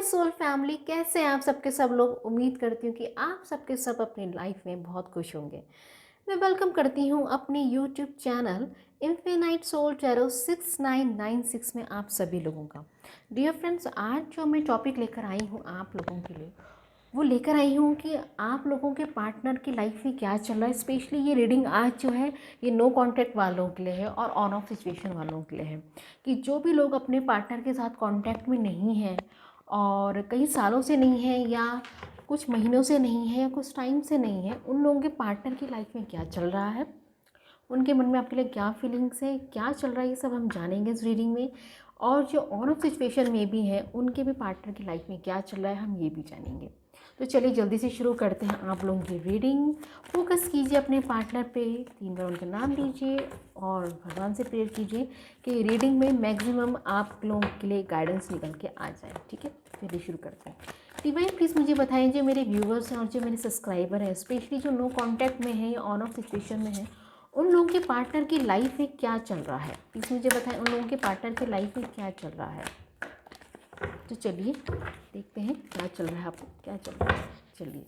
My soul family, कैसे हैं आप सबके सब लोग। उम्मीद करती हूँ कि आप सबके सब अपनी लाइफ में बहुत खुश होंगे। मैं वेलकम करती हूँ अपने YouTube channel infinite soul tarot 6996 में आप सभी लोगों का। डियर फ्रेंड्स, आज जो मैं टॉपिक लेकर आई हूँ आप लोगों के लिए, वो लेकर आई हूँ कि आप लोगों के पार्टनर की लाइफ में क्या चल रहा है। स्पेशली ये रीडिंग आज जो है ये नो कांटेक्ट वालों के लिए है और ऑन ऑफ सिचुएशन वालों के लिए है, कि जो भी लोग अपने पार्टनर के साथ कांटेक्ट में नहीं हैं और कई सालों से नहीं है या कुछ महीनों से नहीं है या कुछ टाइम से नहीं है, उन लोगों के पार्टनर की लाइफ में क्या चल रहा है, उनके मन में आपके लिए क्या फीलिंग्स है, क्या चल रहा है, ये सब हम जानेंगे इस रीडिंग में। और जो ऑन ऑफ सिचुएशन में भी है उनके भी पार्टनर की लाइफ में क्या चल रहा है, हम ये भी जानेंगे। तो चलिए जल्दी से शुरू करते हैं आप लोगों की रीडिंग। फोकस कीजिए अपने पार्टनर पे, 3 बार उनका नाम लीजिए और भगवान से प्रेयर कीजिए कि रीडिंग में मैक्सिमम आप लोगों के लिए गाइडेंस निकल के आ जाए। ठीक है, चलिए शुरू करते हैं। डिवाइन प्लीज़ मुझे बताएं, जो मेरे व्यूवर्स हैं और जो मेरे सब्सक्राइबर हैं, स्पेशली जो नो कॉन्टैक्ट में है या ऑन ऑफ सिचुएशन में है, उन लोगों के पार्टनर की लाइफ में क्या चल रहा है। प्लीज़ मुझे बताएं उन लोगों के पार्टनर की लाइफ में क्या चल रहा है। तो चलिए देखते हैं क्या चल रहा है, आपको क्या चल रहा है। चलिए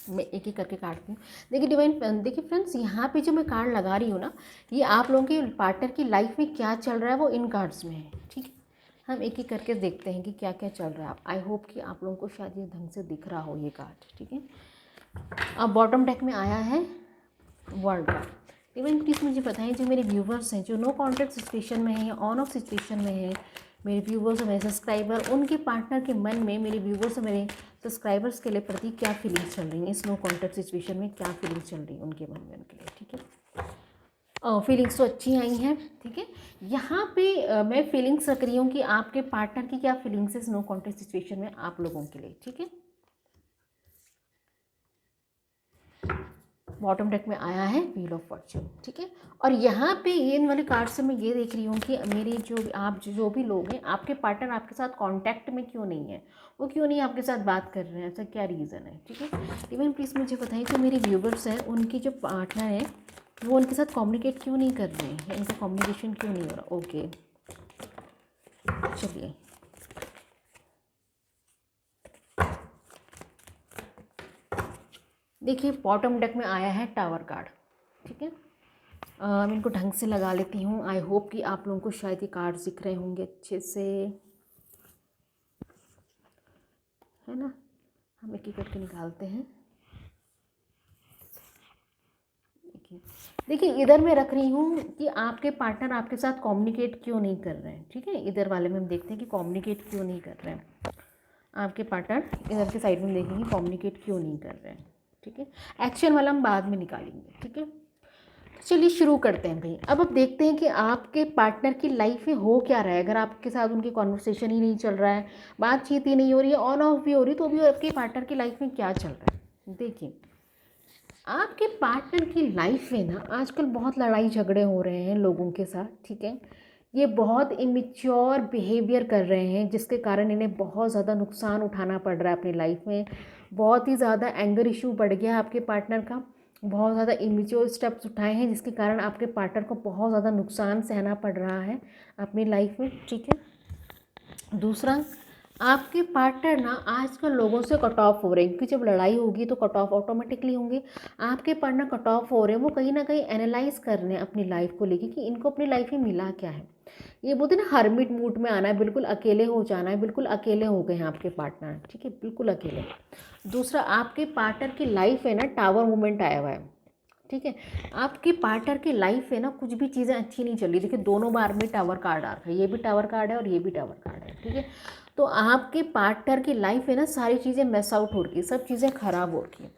मैं एक एक करके काटती हूँ। देखिए डिवाइन, देखिए फ्रेंड्स, यहाँ पे जो मैं कार्ड लगा रही हूँ ना, ये आप लोगों के पार्टनर की लाइफ में क्या चल रहा है वो इन कार्ड्स में है। ठीक है, हम एक एक करके देखते हैं कि क्या क्या चल रहा है। आई होप कि आप लोगों को शायद ये ढंग से दिख रहा हो ये कार्ड। ठीक है, अब बॉटम डेक में आया है वर्ल्ड कार्ड। इवन प्लीज़ मुझे बताएं, जो मेरे व्यूवर्स हैं जो नो कॉन्टैक्ट सिचुएशन में है या ऑन ऑफ सिचुएशन में है, मेरे व्यूवर्स और मेरे सब्सक्राइबर, उनके पार्टनर के मन में मेरे व्यूवर्स और मेरे सब्सक्राइबर्स के लिए प्रति क्या फीलिंग्स चल रही हैं, इस नो कॉन्टैक्ट सिचुएशन में क्या फीलिंग्स चल रही हैं उनके मन में उनके लिए। ठीक है, फीलिंग्स तो अच्छी आई हैं। ठीक है, यहाँ पे मैं फीलिंग्स रख रही हूँ कि आपके पार्टनर की क्या फीलिंग्स है इस नो कॉन्टैक्ट सिचुएशन में आप लोगों के लिए। ठीक है, बॉटम डेक में आया है व्हील ऑफ फॉर्च्यून। ठीक है, और यहाँ पे इन वाले कार्ड से मैं ये देख रही हूँ कि मेरी जो भी लोग हैं, आपके पार्टनर आपके साथ कांटेक्ट में क्यों नहीं है, वो क्यों नहीं आपके साथ बात कर रहे हैं, ऐसा क्या रीज़न है। ठीक है, इवन प्लीज़ मुझे बताइए जो मेरे व्यूवर्स हैं उनकी जो पार्टनर है वो उनके साथ कम्युनिकेट क्यों नहीं कर रहे हैं, इनका कम्युनिकेशन क्यों नहीं हो रहा। ओके, चलिए देखिए बॉटम डेक में आया है टावर कार्ड। ठीक है, मैं इनको ढंग से लगा लेती हूँ। आई होप कि आप लोगों को शायद ये कार्ड्स दिख रहे होंगे अच्छे से, है ना। हम एक एक करके निकालते हैं। देखिए इधर मैं रख रही हूँ कि आपके पार्टनर आपके साथ कम्युनिकेट क्यों नहीं कर रहे हैं। ठीक है, इधर वाले में हम देखते हैं कि कम्युनिकेट क्यों नहीं कर रहे हैं आपके पार्टनर। इधर के साइड में देखेंगे कम्युनिकेट क्यों नहीं कर रहे हैं। ठीक है, एक्शन वाला हम बाद में निकालेंगे। ठीक है, चलिए शुरू करते हैं भाई। अब देखते हैं कि आपके पार्टनर की लाइफ में हो क्या रहा है। अगर आपके साथ उनकी कॉन्वर्सेशन ही नहीं चल रहा है, बातचीत ही नहीं हो रही है, ऑन ऑफ भी हो रही, तो भी आपके पार्टनर की लाइफ में क्या चल रहा है। देखिए आपके पार्टनर की लाइफ में ना आजकल बहुत लड़ाई झगड़े हो रहे हैं लोगों के साथ। ठीक है, ये बहुत इमेच्योर बिहेवियर कर रहे हैं जिसके कारण इन्हें बहुत ज़्यादा नुकसान उठाना पड़ रहा है अपनी लाइफ में। बहुत ही ज़्यादा एंगर इशू बढ़ गया है आपके पार्टनर का, बहुत ज़्यादा इमेच्योर स्टेप्स उठाए हैं जिसके कारण आपके पार्टनर को बहुत ज़्यादा नुकसान सहना पड़ रहा है अपनी लाइफ में। ठीक है, दूसरा, आपके पार्टनर ना आजकल लोगों से कट ऑफ हो रहे हैं, क्योंकि जब लड़ाई होगी तो कट ऑफ ऑटोमेटिकली होंगे। आपके पार्टनर कट ऑफ हो रहे हैं, वो कहीं ना कहीं एनालाइज कर रहे हैं अपनी लाइफ को लेके कि इनको अपनी लाइफ में मिला क्या है। ये बोलते हैं ना हर्मिट मूड में आना है, बिल्कुल अकेले हो जाना है, बिल्कुल अकेले हो गए हैं आपके पार्टनर। ठीक है, बिल्कुल अकेले। दूसरा, आपके पार्टनर की लाइफ है ना टावर मूवमेंट आया हुआ है। ठीक है, आपके पार्टनर की लाइफ है ना कुछ भी चीज़ें अच्छी नहीं चल रही। देखिए दोनों बार में टावर कार्ड आ रहा है, ये भी टावर कार्ड है और ये भी टावर कार्ड है। ठीक है, तो आपके पार्टनर की लाइफ है ना सारी चीज़ें मिस आउट हो रही है, सब चीज़ें खराब हो रही हैं।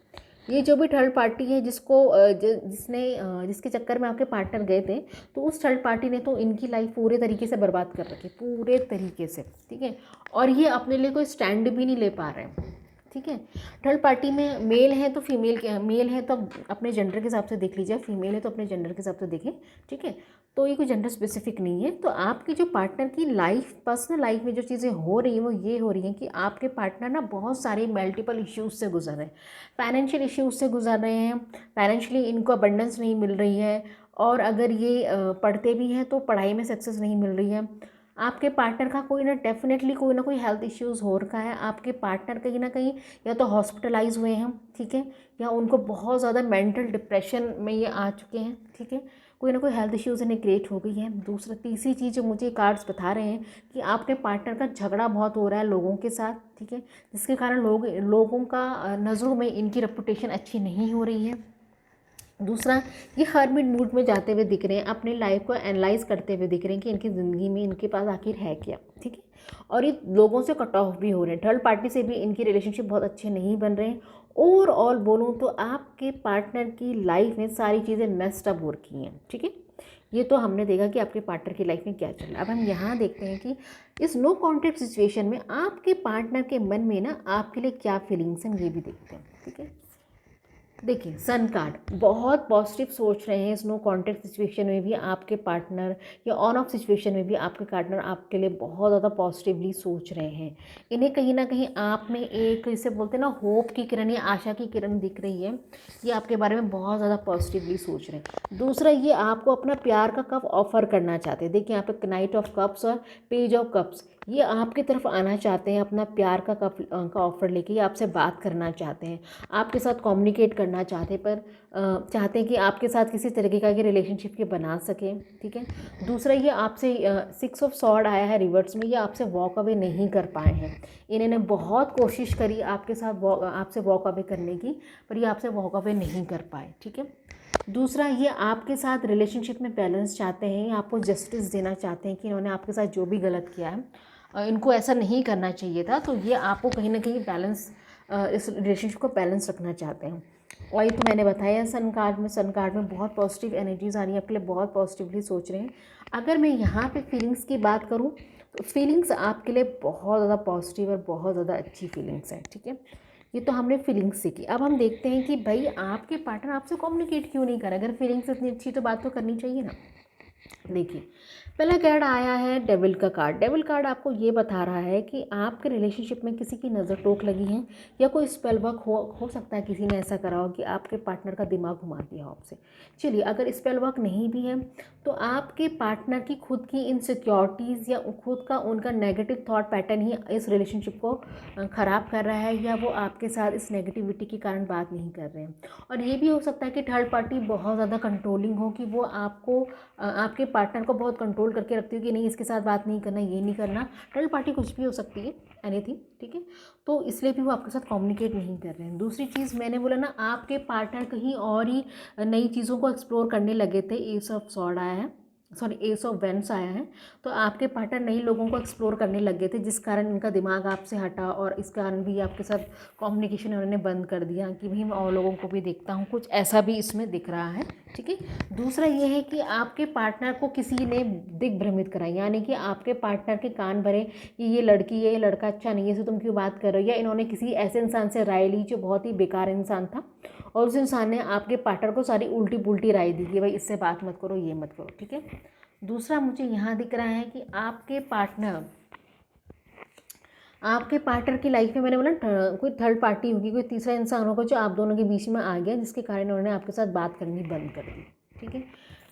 ये जो भी थर्ड पार्टी है जिसके चक्कर में आपके पार्टनर गए थे, तो उस थर्ड पार्टी ने तो इनकी लाइफ पूरे तरीके से बर्बाद कर रखी, पूरे तरीके से। ठीक है, और ये अपने लिए कोई स्टैंड भी नहीं ले पा रहे हैं। ठीक है, थर्ड पार्टी में मेल है तो फीमेल के, मेल है तो अपने जेंडर के हिसाब से देख लीजिए, फीमेल है तो अपने जेंडर के हिसाब से देखें। ठीक है, तो ये कोई जेंडर स्पेसिफिक नहीं है। तो आपकी जो पार्टनर की लाइफ, पर्सनल लाइफ में जो चीज़ें हो रही हैं वो ये हो रही हैं कि आपके पार्टनर ना बहुत सारे मल्टीपल इश्यूज़ से गुजर रहे हैं, फाइनेंशियल इश्यूज़ से गुजर रहे हैं। फाइनेंशियली इनको अबंडेंस नहीं मिल रही है, और अगर ये पढ़ते भी हैं तो पढ़ाई में सक्सेस नहीं मिल रही है। आपके पार्टनर का कोई ना कोई हेल्थ इश्यूज़ हो रखा है। आपके पार्टनर कहीं ना कहीं या तो हॉस्पिटलाइज हुए हैं, ठीक है, या उनको बहुत ज़्यादा मेंटल डिप्रेशन में ये आ चुके हैं, ठीक है, कोई ना कोई हेल्थ इश्यूज़ इन्हें क्रिएट हो गई है। तीसरी चीज़ जो मुझे कार्ड्स बता रहे हैं कि आपके पार्टनर का झगड़ा बहुत हो रहा है लोगों के साथ, ठीक है, जिसके कारण लोगों का नज़रों में इनकी रेपुटेशन अच्छी नहीं हो रही है। दूसरा, ये हर्मिट मूड में जाते हुए दिख रहे हैं, अपनी लाइफ को एनालाइज करते हुए दिख रहे हैं कि इनकी ज़िंदगी में इनके पास आखिर है क्या, ठीक है, और ये लोगों से कट ऑफ भी हो रहे हैं। थर्ड पार्टी से भी इनकी रिलेशनशिप बहुत अच्छे नहीं बन रहे हैं। ओवरऑल बोलूँ तो आपके पार्टनर की लाइफ में सारी चीज़ें मेस्ड अप हो रखी हैं, ठीक है। ये तो हमने देखा कि आपके पार्टनर की लाइफ में क्या चल रहा है। अब हम यहाँ देखते हैं कि इस नो कॉन्टैक्ट सिचुएशन में आपके पार्टनर के मन में ना आपके लिए क्या फीलिंग्स हैं, ये भी देखते हैं, ठीक है। देखिए, सन कार्ड बहुत पॉजिटिव सोच रहे हैं। इस नो कॉन्टैक्ट सिचुएशन में भी आपके पार्टनर या ऑन ऑफ सिचुएशन में भी आपके पार्टनर आपके लिए बहुत ज़्यादा पॉजिटिवली सोच रहे हैं। इन्हें कहीं ना कहीं आप में एक, इसे बोलते हैं ना, होप की किरण या आशा की किरण दिख रही है। ये आपके बारे में बहुत ज़्यादा पॉजिटिवली सोच रहे हैं। दूसरा, ये आपको अपना प्यार का कप ऑफर करना चाहते हैं। देखिए यहाँ पे नाइट ऑफ कप्स और पेज ऑफ कप्स, ये आपकी तरफ आना चाहते हैं अपना प्यार का कप का ऑफर लेके। ये आपसे बात करना चाहते हैं, आपके साथ कम्युनिकेट करना चाहते हैं कि आपके साथ किसी तरीके का रिलेशनशिप के बना सकें, ठीक है। दूसरा, ये आपसे 6 ऑफ सॉर्ड आया है रिवर्स में, ये आपसे वॉक अवे नहीं कर पाए हैं। इन्होंने बहुत कोशिश करी आपसे वॉक अवे करने की, पर ये आपसे वॉक अवे नहीं कर पाए, ठीक है। दूसरा, ये आपके साथ रिलेशनशिप में बैलेंस चाहते हैं, आपको जस्टिस देना चाहते हैं कि इन्होंने आपके साथ जो भी गलत किया है इनको ऐसा नहीं करना चाहिए था, तो ये आपको कहीं ना कहीं बैलेंस, इस रिलेशनशिप को बैलेंस रखना चाहते हैं। और ये तो मैंने बताया सन कार्ड में बहुत पॉजिटिव एनर्जीज आ रही है आपके लिए, बहुत पॉजिटिवली सोच रहे हैं। अगर मैं यहाँ पे फीलिंग्स की बात करूँ तो फीलिंग्स आपके लिए बहुत ज़्यादा पॉजिटिव और बहुत ज़्यादा अच्छी फीलिंग्स हैं, ठीक है। ये तो हमने फीलिंग्स सीखी। अब हम देखते हैं कि भाई आपके पार्टनर आपसे कम्युनिकेट क्यों नहीं कर रहा। अगर फीलिंग्स इतनी अच्छी तो बात तो करनी चाहिए ना। देखिए, पहला कार्ड आया है डेविल का कार्ड। डेविल कार्ड आपको ये बता रहा है कि आपके रिलेशनशिप में किसी की नज़र टोक लगी है या कोई स्पेल वर्क हो सकता है, किसी ने ऐसा करा हो कि आपके पार्टनर का दिमाग घुमा दिया हो आपसे। चलिए, अगर स्पेल वर्क नहीं भी है तो आपके पार्टनर की खुद की इनसिक्योरिटीज़ या खुद का उनका नेगेटिव थॉट पैटर्न ही इस रिलेशनशिप को ख़राब कर रहा है, या वो आपके साथ इस नेगेटिविटी के कारण बात नहीं कर रहे हैं। और ये भी हो सकता है कि थर्ड पार्टी बहुत ज़्यादा कंट्रोलिंग हो, कि वो आपके पार्टनर को बहुत कंट्रोल करके रखती हो कि नहीं, इसके साथ बात नहीं करना, ये नहीं करना। थर्ड पार्टी कुछ भी हो सकती है, एनीथिंग, ठीक है। तो इसलिए भी वो आपके साथ कम्युनिकेट नहीं कर रहे हैं। दूसरी चीज़ मैंने बोला ना, आपके पार्टनर कहीं और ही नई चीज़ों को एक्सप्लोर करने लगे थे। एस ऑफ सॉर्ड आया है, सॉरी एस ऑफ वेंस आया है। तो आपके पार्टनर नई लोगों को एक्सप्लोर करने लगे थे, जिस कारण इनका दिमाग आपसे हटा, और इस कारण भी आपके साथ कम्युनिकेशन उन्होंने बंद कर दिया कि भाई मैं और लोगों को भी देखता हूँ, कुछ ऐसा भी इसमें दिख रहा है, ठीक है। दूसरा ये है कि आपके पार्टनर को किसी ने दिग्भ्रमित करा, यानी कि आपके पार्टनर के कान भरे कि ये लड़की है, ये लड़का अच्छा नहीं है, इससे तुम क्यों बात कर रहे हो। या इन्होंने किसी ऐसे इंसान से राय ली जो बहुत ही बेकार इंसान था, और उस इंसान ने आपके पार्टनर को सारी उल्टी पुल्टी राय दी कि भाई इससे बात मत करो, ये मत करो, ठीक है। दूसरा, मुझे यहाँ दिख रहा है कि आपके पार्टनर की लाइफ में, मैंने बोला कोई थर्ड पार्टी होगी, कोई तीसरा इंसान होगा जो आप दोनों के बीच में आ गया, जिसके कारण उन्होंने आपके साथ बात करनी बंद कर दी, ठीक है।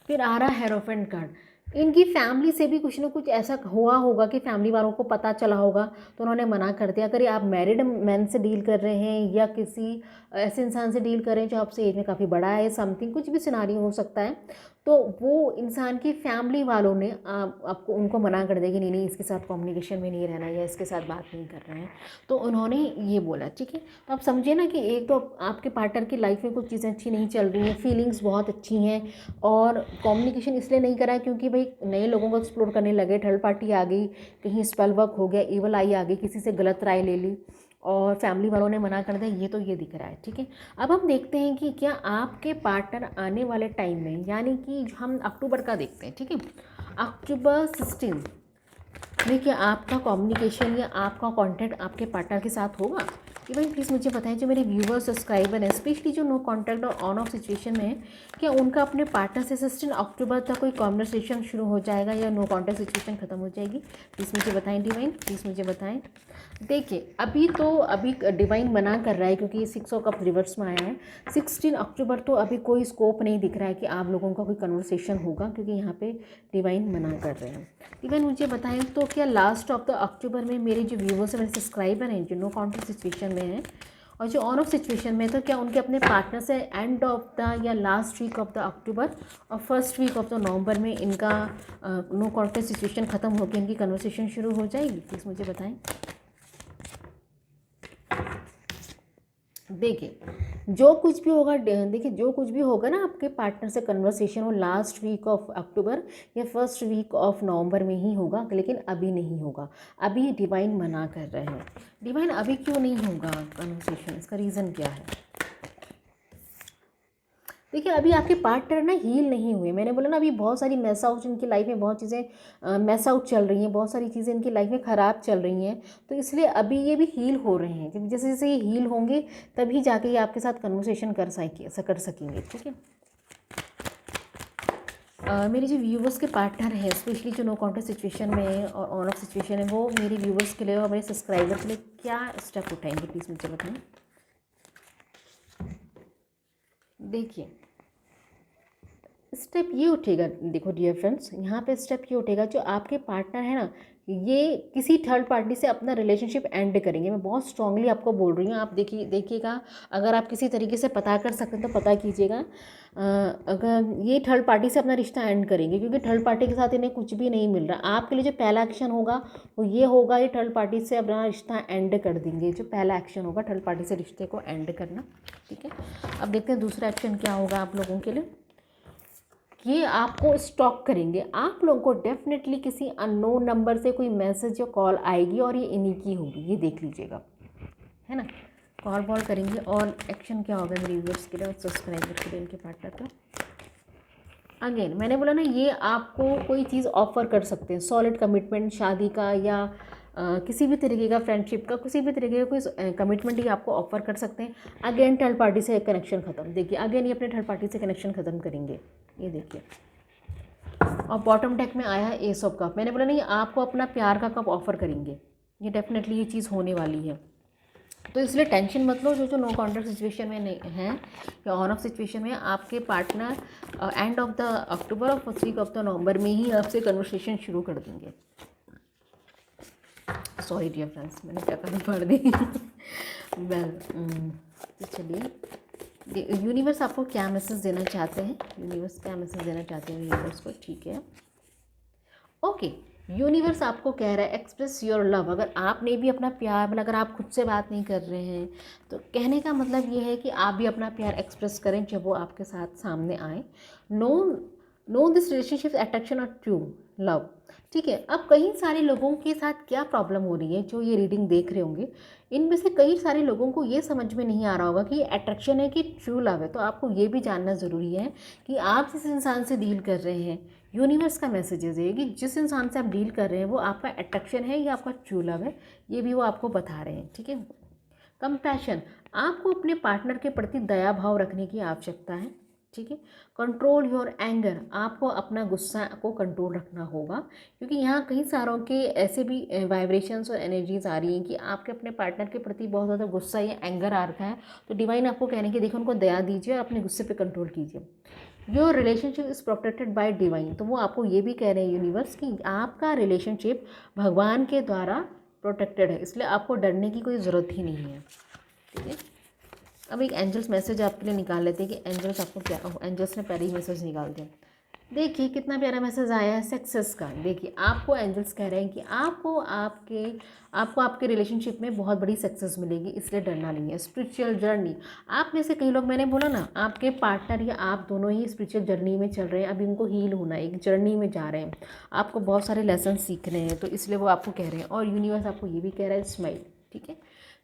फिर आ रहा है हेरोफेंट कार्ड। इनकी फैमिली से भी कुछ ना कुछ ऐसा हुआ होगा कि फैमिली वालों को पता चला होगा, तो उन्होंने मना कर दिया। अगर आप मैरिड मैन से डील कर रहे हैं या किसी ऐसे इंसान से डील कर रहे हैं जो आपसे एज में काफ़ी बड़ा है, समथिंग कुछ भी सिनारियो हो सकता है, तो वो इंसान की फैमिली वालों ने आपको उनको मना कर दिया कि नहीं नहीं, इसके साथ कम्युनिकेशन में नहीं रहना या इसके साथ बात नहीं कर रहे हैं, तो उन्होंने ये बोला, ठीक है। तो आप समझिए ना कि एक तो आपके पार्टनर की लाइफ में कुछ चीज़ें अच्छी नहीं चल रही हैं, फीलिंग्स बहुत अच्छी हैं, और कम्युनिकेशन इसलिए नहीं करा क्योंकि भाई नए लोगों को एक्सप्लोर करने लगे, थर्ड पार्टी आ गई, कहीं स्पेल वर्क हो गया, इवल आई आ गई, किसी से गलत राय ले ली, और फैमिली वालों ने मना कर दिया। ये तो ये दिख रहा है, ठीक है। अब हम देखते हैं कि क्या आपके पार्टनर आने वाले टाइम में, यानी कि हम अक्टूबर का देखते हैं, ठीक है, अक्टूबर 16 में क्या आपका कम्युनिकेशन या आपका कांटेक्ट आपके पार्टनर के साथ होगा। इवन प्लीज़ मुझे बताएं, जो मेरे व्यूवर सब्सक्राइबर हैं, स्पेशली जो नो कॉन्टैक्ट और ऑन ऑफ सिचुएशन में है, क्या उनका अपने पार्टनर से 16 अक्टूबर तक कोई कॉन्वर्सेशन शुरू हो जाएगा या नो कॉन्टैक्ट सिचुएशन ख़त्म हो जाएगी? प्लीज़ मुझे बताएं डिवाइन, प्लीज़ मुझे बताएं। देखिए अभी डिवाइन मना कर रहा है क्योंकि ये 6 ऑफ कप रिवर्स में आया है। 16 अक्टूबर तो अभी कोई स्कोप नहीं दिख रहा है कि आप लोगों का कोई कन्वर्सेशन होगा, क्योंकि यहाँ पे डिवाइन मना कर रहे हैं। डिवाइन मुझे बताएं, तो क्या लास्ट ऑफ द अक्टूबर में मेरे जो व्यूवर्स हैं, मेरे सब्सक्राइबर हैं जो नो कॉन्टैक्ट सिचुएशन में हैं और जो ऑन ऑफ सिचुएशन में, तो क्या उनके अपने पार्टनर से एंड ऑफ द या last week of the October और first week of the November में इनका नो कॉन्टैक्ट सिचुएशन ख़त्म होकर इनकी कन्वर्सेशन शुरू हो जाएगी? प्लीज़ मुझे बताएं। देखिए जो कुछ भी होगा, देखिए जो कुछ भी होगा ना आपके पार्टनर से कन्वर्सेशन, वो लास्ट वीक ऑफ अक्टूबर या फर्स्ट वीक ऑफ नवंबर में ही होगा, लेकिन अभी नहीं होगा। अभी डिवाइन मना कर रहे हैं। डिवाइन अभी क्यों नहीं होगा कन्वर्सेशन, इसका रीज़न क्या है? देखिए अभी आपके पार्टनर ना हील नहीं हुए। मैंने बोला ना, अभी बहुत सारी मैस आउट इनकी लाइफ में, बहुत चीज़ें मैस आउट चल रही हैं, बहुत सारी चीज़ें इनकी लाइफ में ख़राब चल रही हैं, तो इसलिए अभी ये भी हील हो रहे हैं। क्योंकि जैसे जैसे ये हील होंगे तभी जाके ये आपके साथ कन्वर्सेशन कर सकेंगे। ठीक है, मेरे जो व्यूवर्स के पार्टनर हैं, स्पेशली जो नो कॉन्टैक्ट सिचुएशन में है और ऑन ऑफ सिचुएशन है, वो मेरे व्यूवर्स के लिए और मेरे सब्सक्राइबर के लिए क्या स्टेप उठाएंगे? प्लीज़ मुझे बताएं। देखिए स्टेप ये उठेगा, देखो डियर फ्रेंड्स, यहाँ पे स्टेप ये उठेगा, जो आपके पार्टनर है ना, ये किसी थर्ड पार्टी से अपना रिलेशनशिप एंड करेंगे। मैं बहुत स्ट्रांगली आपको बोल रही हूँ। आप देखिएगा, अगर आप किसी तरीके से पता कर सकते हैं तो पता कीजिएगा। अगर ये थर्ड पार्टी से अपना रिश्ता एंड करेंगे, क्योंकि थर्ड पार्टी के साथ इन्हें कुछ भी नहीं मिल रहा। आपके लिए जो पहला एक्शन होगा वो ये होगा, ये थर्ड पार्टी से अपना रिश्ता एंड कर देंगे। जो पहला एक्शन होगा थर्ड पार्टी से रिश्ते को एंड करना। ठीक है, अब देखते हैं दूसरा एक्शन क्या होगा आप लोगों के लिए। ये आपको स्टॉक करेंगे। आप लोगों को डेफिनेटली किसी अननोन नंबर से कोई मैसेज या कॉल आएगी और ये इन्हीं की होगी, ये देख लीजिएगा, है ना। कॉल बॉल करेंगे और एक्शन क्या होगा मेरे व्यूअर्स के लिए और सब्सक्राइबर के लिए, इनके पार्टनर का। अगेन मैंने बोला ना, ये आपको कोई चीज़ ऑफर कर सकते हैं, सॉलिड कमिटमेंट, शादी का या किसी भी तरीके का, फ्रेंडशिप का, किसी भी तरीके का कोई कमिटमेंट ही आपको ऑफर कर सकते हैं। अगेन थर्ड पार्टी से कनेक्शन ख़त्म। देखिए अगेन ये अपने थर्ड पार्टी से कनेक्शन ख़त्म करेंगे, ये देखिए। और बॉटम डेक में आया है एस ऑफ कप। मैंने बोला नहीं, आपको अपना प्यार का कप ऑफर करेंगे, ये डेफिनेटली ये चीज़ होने वाली है। तो इसलिए टेंशन मत लो, जो नो कॉन्टैक्ट सिचुएशन में नहीं है या ऑन ऑफ सिचुएशन में, आपके partner end of the October और first week of the November में ही आपसे कन्वर्सेशन शुरू कर देंगे। सॉरी डियर फ्रेंड्स, मैंने क्या कभी पढ़ दी। वेल तो चलिए, यूनिवर्स आपको क्या मैसेज देना चाहते हैं, यूनिवर्स क्या मैसेज देना चाहते हैं यूनिवर्स को। ठीक है, ओके, यूनिवर्स आपको कह रहा है एक्सप्रेस योर लव। अगर आपने भी अपना प्यार, मतलब अगर आप खुद से बात नहीं कर रहे हैं, तो कहने का मतलब ये है कि आप भी अपना प्यार एक्सप्रेस करें जब वो आपके साथ सामने आए। नो दिस रिलेशनशिप अट्रैक्शन और ट्रू लव। ठीक है, अब कई सारे लोगों के साथ क्या प्रॉब्लम हो रही है जो ये रीडिंग देख रहे होंगे, इनमें से कई सारे लोगों को ये समझ में नहीं आ रहा होगा कि ये अट्रैक्शन है कि ट्रू लव है। तो आपको ये भी जानना ज़रूरी है कि आप जिस इंसान से डील कर रहे हैं, यूनिवर्स का मैसेजेस है कि जिस इंसान से आप डील कर रहे हैं वो आपका अट्रैक्शन है या आपका ट्रू लव है, ये भी वो आपको बता रहे हैं। ठीक है, कंपैशन, आपको अपने पार्टनर के प्रति दया भाव रखने की आवश्यकता है। ठीक है, कंट्रोल योर एंगर, आपको अपना गुस्सा को कंट्रोल रखना होगा, क्योंकि यहाँ कई सारों के ऐसे भी वाइब्रेशंस और एनर्जीज आ रही हैं कि आपके अपने पार्टनर के प्रति बहुत ज़्यादा गुस्सा या एंगर आ रखा है। तो डिवाइन आपको कहने की, देखो उनको दया दीजिए और अपने गुस्से पे कंट्रोल कीजिए। Your relationship is protected by divine, तो वो आपको ये भी कह रहे हैं यूनिवर्स कि आपका रिलेशनशिप भगवान के द्वारा प्रोटेक्टेड है, इसलिए आपको डरने की कोई ज़रूरत ही नहीं है। ठीक है, अब एक एंजल्स मैसेज आपके लिए निकाल लेते हैं कि एंजल्स आपको क्या, एंजल्स ने पहले ही मैसेज निकाल दिया। देखिए कितना प्यारा मैसेज आया है सक्सेस का। देखिए आपको एंजल्स कह रहे हैं कि आपको आपके रिलेशनशिप में बहुत बड़ी सक्सेस मिलेगी, इसलिए डरना नहीं है। स्पिरिचुअल जर्नी, आप में से कई लोग, मैंने बोला ना, आपके पार्टनर या आप दोनों ही स्पिरिचुअल जर्नी में चल रहे हैं, अभी उनको हील होना है, एक जर्नी में जा रहे हैं, आपको बहुत सारे लेसन सीखने हैं, तो इसलिए वो आपको कह रहे हैं। और यूनिवर्स आपको ये भी कह रहा है स्माइल। ठीक है,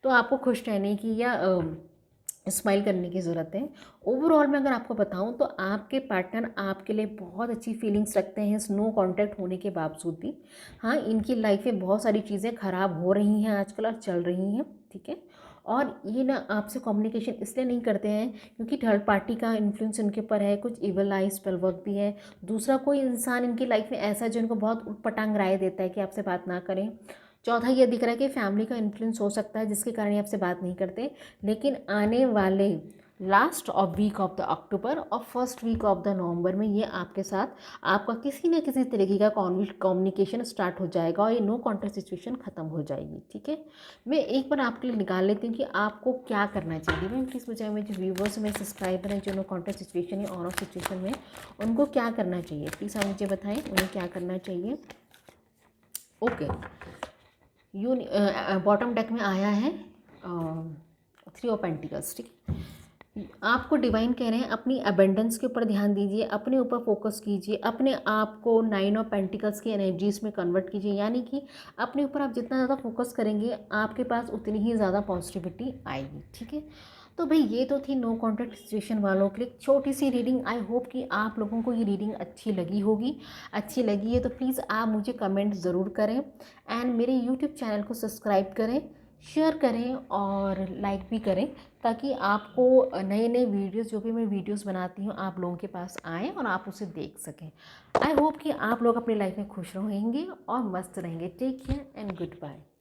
तो आपको खुश रहने की या स्माइल करने की ज़रूरत है। ओवरऑल में अगर आपको बताऊं तो आपके पार्टनर आपके लिए बहुत अच्छी फीलिंग्स रखते हैं, नो कांटेक्ट होने के बावजूद भी। हाँ, इनकी लाइफ में बहुत सारी चीज़ें ख़राब हो रही हैं आजकल और चल रही हैं। ठीक है, और ये ना आपसे कम्युनिकेशन इसलिए नहीं करते हैं क्योंकि थर्ड पार्टी का इन्फ्लुएंस उनके ऊपर है, कुछ इवल आई स्पेल वर्क भी है, दूसरा कोई इंसान इनकी लाइफ में ऐसा है जो इनको बहुत उटपटांग राय देता है कि आपसे बात ना करें। चौथा ये दिख रहा है कि फैमिली का इन्फ्लुएंस हो सकता है जिसके कारण ये आपसे बात नहीं करते। लेकिन आने वाले last of week of the October और first week of the November में ये आपके साथ आपका किसी न किसी तरीके का कम्युनिकेशन स्टार्ट हो जाएगा और ये नो कॉन्टैक्ट सिचुएशन ख़त्म हो जाएगी। ठीक है, मैं एक बार आपके लिए निकाल लेती हूँ कि आपको क्या करना चाहिए। मैम प्लीज़ मुझे, मेरे जो व्यूवर्स मेरे सब्सक्राइबर हैं जो नो कॉन्टैक्ट सिचुएशन या ऑन ऑफ सिचुएशन में, उनको क्या करना चाहिए, प्लीज़ आप मुझे बताएं उन्हें क्या करना चाहिए। ओके, बॉटम डेक में आया है 3 ऑफ पेंटिकल्स। ठीक है, आपको डिवाइन कह रहे हैं अपनी अबेंडेंस के ऊपर ध्यान दीजिए, अपने ऊपर फोकस कीजिए, अपने आप को 9 ऑफ पेंटिकल्स की एनर्जीज में कन्वर्ट कीजिए। यानी कि अपने ऊपर आप जितना ज़्यादा फोकस करेंगे आपके पास उतनी ही ज़्यादा पॉजिटिविटी आएगी। ठीक है, तो भाई ये तो थी नो कॉन्टैक्ट सिचुएशन वालों के लिए छोटी सी रीडिंग। आई होप कि आप लोगों को ये रीडिंग अच्छी लगी होगी। अच्छी लगी है तो प्लीज़ आप मुझे कमेंट ज़रूर करें एंड मेरे यूट्यूब चैनल को सब्सक्राइब करें, शेयर करें और लाइक भी करें, ताकि आपको नए नए वीडियोस, जो भी मैं वीडियोस बनाती हूँ, आप लोगों के पास आएँ और आप उसे देख सकें। आई होप कि आप लोग अपनी लाइफ में खुश रहेंगे और मस्त रहेंगे। Take care and good bye.